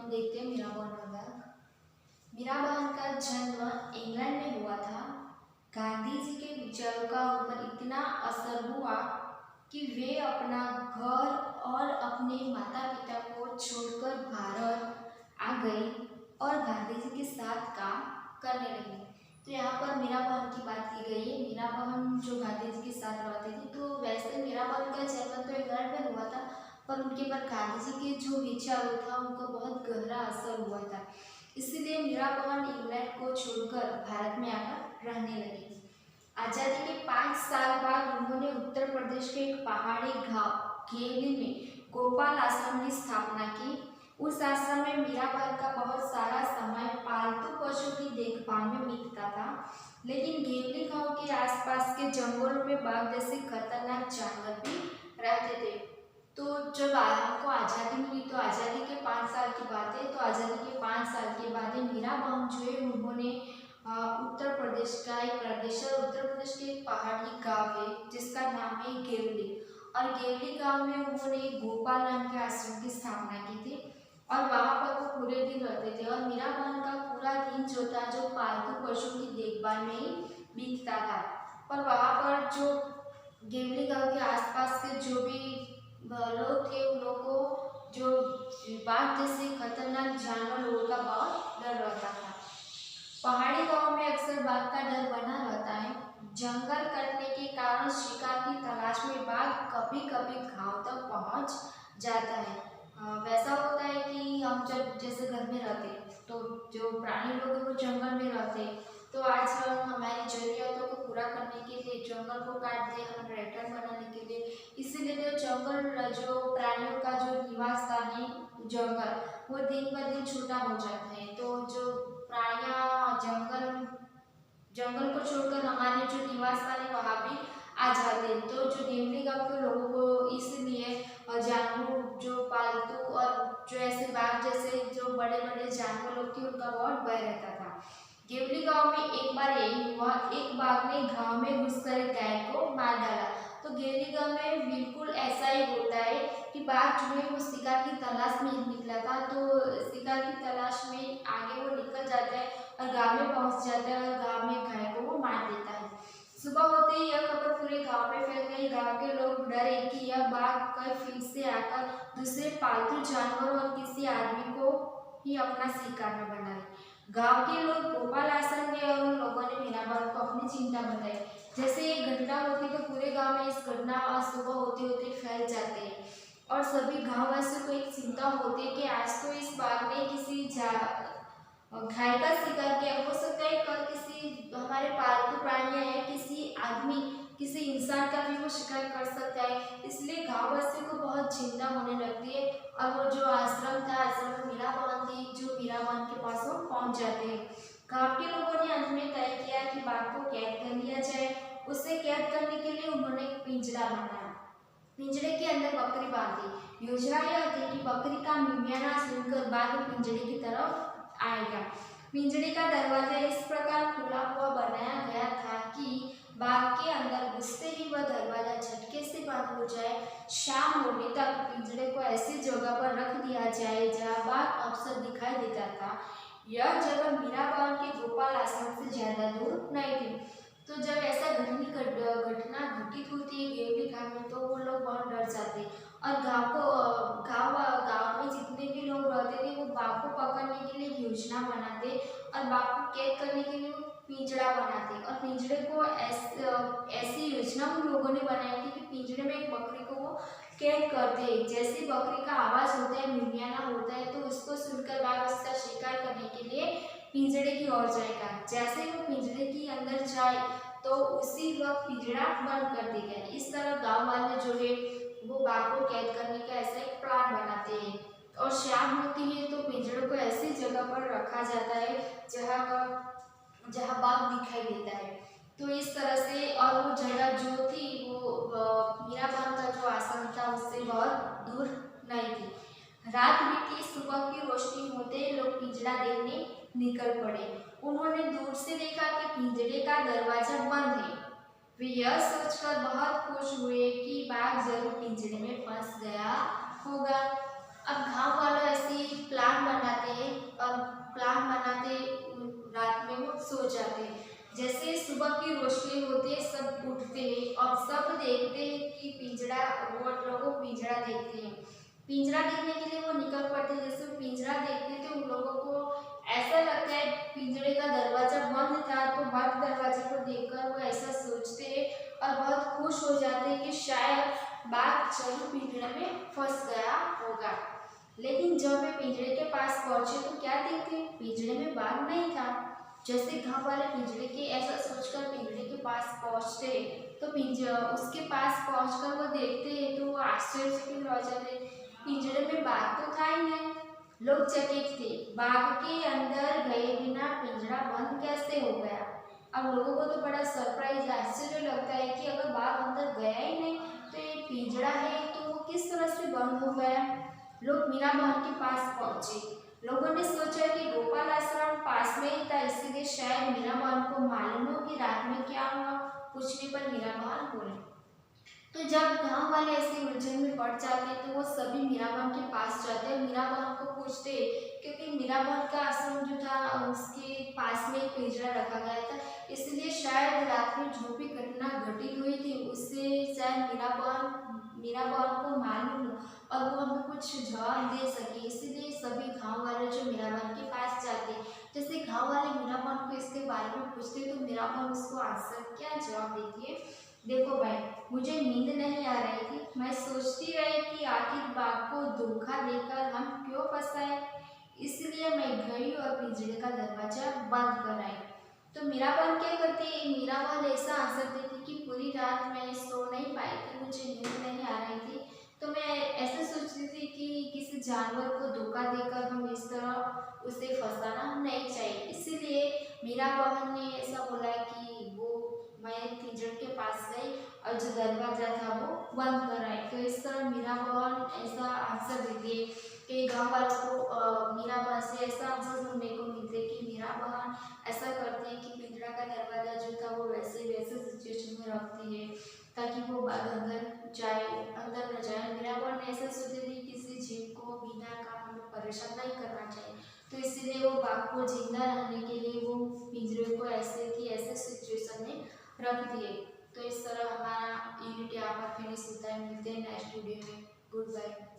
देखते हैं मीराबहन का बाग। मीराबहन का जन्म इंग्लैंड में हुआ था। गांधी जी के विचारों का उन पर इतना असर हुआ कि वे अपना घर और अपने माता पिता को छोड़कर भारत आ गई और गांधी जी के साथ काम करने लगी। तो यहाँ पर मीराबहन की बात की गई है। मीराबहन जो गांधी जी के साथ रहती थी, तो वैसे मीराबहन का जन्म तो इंग्लैंड में हुआ था, पर उनके पर गांधी जी के जो विचारों था उनका बहुत गहरा असर हुआ था। इसलिए मीराबहन इंग्लैंड को छोड़कर भारत में आकर रहने लगी। आज़ादी के 5 साल बाद उन्होंने उत्तर प्रदेश के एक पहाड़ी गांव घेली में गोपाल आश्रम की स्थापना की। उस आश्रम में मीराबहन का बहुत सारा समय पालतू पशु की देखभाल में बीतता था, लेकिन घेवली गांव के आसपास के जंगलों में बाघ जैसे खतरनाक जानवर भी रहते थे। तो जब हमको आज़ादी मिली, तो आज़ादी के 5 साल की बात है, तो आज़ादी के 5 साल के बाद मीराबहन जो है उन्होंने उत्तर प्रदेश का एक प्रदेश है, उत्तर प्रदेश के एक पहाड़ी गांव है जिसका नाम है घेवली, और घेवली गांव में उन्होंने गोपाल नाम के आश्रम की स्थापना की थी और वहाँ पर वो पूरे दिन रहते थे। और मीराबहन का पूरा दिन जो था, जो पालतू पशु की देखभाल में ही बीतता था। पर वहाँ पर जो घेवली गांव के आसपास के जो भी लोग थे, उन लोगों को जो बाघ जैसे खतरनाक जानवर लोगों का बहुत डर रहता था। पहाड़ी गांव में अक्सर बाघ का डर बना रहता है। जंगल कटने के कारण शिकार की तलाश में बाघ कभी कभी गांव तक पहुंच जाता है। वैसा होता है कि हम जब जैसे घर में रहते, तो जो प्राणी लोग हैं वो जंगल में रहते, तो आज हम हमारी जरूरतों को पूरा करने के लिए जंगल को काट दे, हम पर्यटन बनाने के लिए, इसीलिए जो जंगल, जो प्राणियों का जो निवास स्थान है जंगल, वो दिन ब दिन छोटा हो जाता है। तो जो प्राणियाँ जंगल को छोड़कर हमारे जो निवास स्थान है वहाँ भी आ जाते हैं। तो जो घेवली गांव के लोगों को इसलिए जानवर, जो पालतू और जो ऐसे बाघ जैसे जो बड़े बड़े जानवर लोग थे उनका बहुत भय रहता था। घेवली गांव में एक बार यही हुआ, एक बाघ ने गांव में घुसकर एक गाय को मार डाला। तो घेवली गांव में बिल्कुल ऐसा ही होता है कि बाघ जो है वो शिकार की तलाश में निकला था, तो शिकार की तलाश में आगे वो निकल जाता है और गांव में पहुंच जाता है और गांव में गाय को वो मार देता है। सुबह होते ही यह खबर पूरे गांव में फैल गई। गांव के लोग डरे कि यह बाघ कहीं फिर से आकर दूसरे पालतू जानवरों और किसी आदमी को ही अपना शिकार न बनाए। गांव के लोग गोपाल आश्रम गए और उन लोगों ने मीराबहन को अपनी चिंता बताई। जैसे ये घटना होती तो पूरे गांव में इस घटना सुबह होते होते फैल जाते हैं और सभी गाँव वासियों को एक चिंता होती है कि आज तो इस बाघ ने किसी गाय का शिकार किया, हो सकता है कल किसी हमारे पालतू प्राणी है, किसी आदमी, किसी इंसान का भी वो शिकार कर सकता है। इसलिए गाँव वासियों को बहुत चिंता होने लगती है और वो जो आश्रम था, आश्रम में मीराबहन थी, जो मीराबहन के पास वो पहुंच जाते हैं। गाँव के लोगों ने अंत में तय किया कि बाघ को कैद कर लिया जाए। उसे कैद करने के लिए उन्होंने एक पिंजरा बनाया, पिंजरे के अंदर बकरी बांधी। योजना यह थी कि बकरी का मिमियाना सुनकर बाघ पिंजरे की तरफ आएगा। पिंजरे का दरवाजा इस प्रकार खुला हुआ बनाया गया था कि बाघ के अंदर घुसते ही वह दरवाजा झटके से बंद हो जाए। शाम होने तक पिंजरे को ऐसी जगह पर रख दिया जाए जहां बाघ अक्सर दिखाई देता था। यह जगह मीराबहन के गोपाल आश्रम से ज्यादा दूर नहीं थी। तो जब ऐसा घटना घटित होती है घेवली गांव में, तो वो लोग बहुत डर जाते और गांव में जितने भी लोग रहते थे वो बाघ को पकड़ने के लिए योजना बनाते और बाघ को कैद करने के लिए पिंजरा बनाते। और पिंजरे को ऐसी योजना उन लोगों ने बनाई थी कि पिंजरे में एक बकरी को वो कैद करते। जैसे बकरी का आवाज होता है, मिमियाना होता है, तो उसको सुनकर बाघ उसका शिकार करने के लिए पिंजरे की ओर जाएगा। जैसे वो पिंजरे के अंदर जाए तो उसी वक्त पिंजरा बंद कर देगा। इस तरह गांव वाले जो है वो बाघ को कैद करने का ऐसा एक प्लान बनाते हैं और शाम होती है तो पिंजरे को ऐसी जगह पर रखा जाता है जहाँ बाघ दिखाई देता है। तो इस तरह से, और वो जगह जो थी वो मीराबहन का जो आश्रम था उससे बहुत दूर नहीं थी। रात बीती, सुबह की रोशनी होते लोग पिंजरा देखने निकल पड़े। उन्होंने दूर से देखा कि पिंजरे का दरवाजा बंद है। वे यह सोचकर बहुत खुश हुए कि बाघ जरूर पिंजरे में फंस गया होगा। अब गांव वाले ऐसे प्लान बनाते हैं और प्लान बनाते रात में वो सो जाते हैं। जैसे सुबह की रोशनी होती है सब उठते हैं और सब देखते हैं कि पिंजड़ा, वो लोगों पिंजड़ा देखते हैं। पिंजड़ा देखने के लिए वो निकल पड़ते हैं। जैसे वो पिंजड़ा देखते हैं तो उन लोगों को ऐसा लगता है पिंजड़े का दरवाजा बंद था, तो बंद दरवाजे को देखकर वो ऐसा सोचते हैं और बहुत खुश हो जाते हैं कि शायद बाघ जरूर पिंजड़े में फंस गया होगा। लेकिन जब वे पिंजरे के पास पहुंचे तो क्या देखते, पिंजरे में बाघ नहीं था। जैसे गांव वाले पिंजरे के ऐसा सोचकर पिंजरे के पास पहुंचते तो उसके पास पहुंचकर वो देखते हैं तो वो आश्चर्यचकित रह जाते, पिंजरे में बाघ तो था ही नहीं। लोग चकित थे, बाघ के अंदर गए बिना पिंजरा बंद कैसे हो गया। अब लोगों को तो बड़ा सरप्राइज, आश्चर्य लगता है कि अगर बाघ अंदर गया ही नहीं तो ये पिंजरा है तो वो किस तरह से बंद हो गया। लोग मीरा बहन के पास पहुंचे। लोगों ने सोचा कि गोपाल आश्रम पास में ही था, इसलिए शायद मीरा बहन को मालूम हो कि रात में क्या हुआ। पूछने पर मीरा बहन बोले। तो जब गांव वाले ऐसे उलझन में पड़ जाते तो वो सभी मीरा बहन के पास जाते और मीरा बहन को पूछते, क्योंकि मीरा बहन का आश्रम जो था उसके पास में एक पिंजरा रखा गया था, इसलिए शायद रात में जो भी घटना घटित हुई थी उससे शायद मीरा बहन को मालूम हो और वो हमें कुछ जवाब दे सके। इसलिए सभी गांव वाले जो मीरा बहन के पास जाते, जैसे गांव वाले मीरा बहन को इसके बारे में पूछते तो मीरा बहन उसको आंसर क्या जवाब देती है। देखो भाई, मुझे नींद नहीं आ रही थी, मैं सोचती रही कि आखिर बाघ को धोखा देकर हम क्यों फंसाए, इसलिए मैं गई और पिंजरे का दरवाजा बंद कर आई। तो मीराबन क्या करती है, मीराबन ऐसा आंसर देती कि पूरी रात मैं सो नहीं पाई थी, मुझे नींद नहीं आ रही थी, तो मैं ऐसे सोचती थी कि किसी जानवर को धोखा देकर हम इस तरह उसे फंसाना नहीं चाहिए। इसीलिए मीरा बहन ने ऐसा बोला कि वो मैं पिंजरे के पास गई और जो दरवाजा था वो बंद कर आई। तो इस तरह मीरा बहन ऐसा आंसर देती है कि गाँव वालों को मीरा बहन से ऐसा आंसर सुनने को मिलते कि मीरा बहन ऐसा करती है कि पिंजरा का दरवाजा जो था वो वैसे वैसे सिचुएशन में रखती है ताकि वो बाघ अंदर न जाए। मीरा बहन ऐसा सोचती थी किसी जीव को बिना काम में परेशान नहीं करना चाहिए, तो इसीलिए वो बाघ को जिंदा रहने के लिए वो पिंजरे को ऐसे की ऐसे सिचुएशन में रख दिए। तो इस तरह हमारा यूनिट यहाँ पर फिनिश होता है। मिलते हैं नेक्स्ट वीडियो में। Good bye.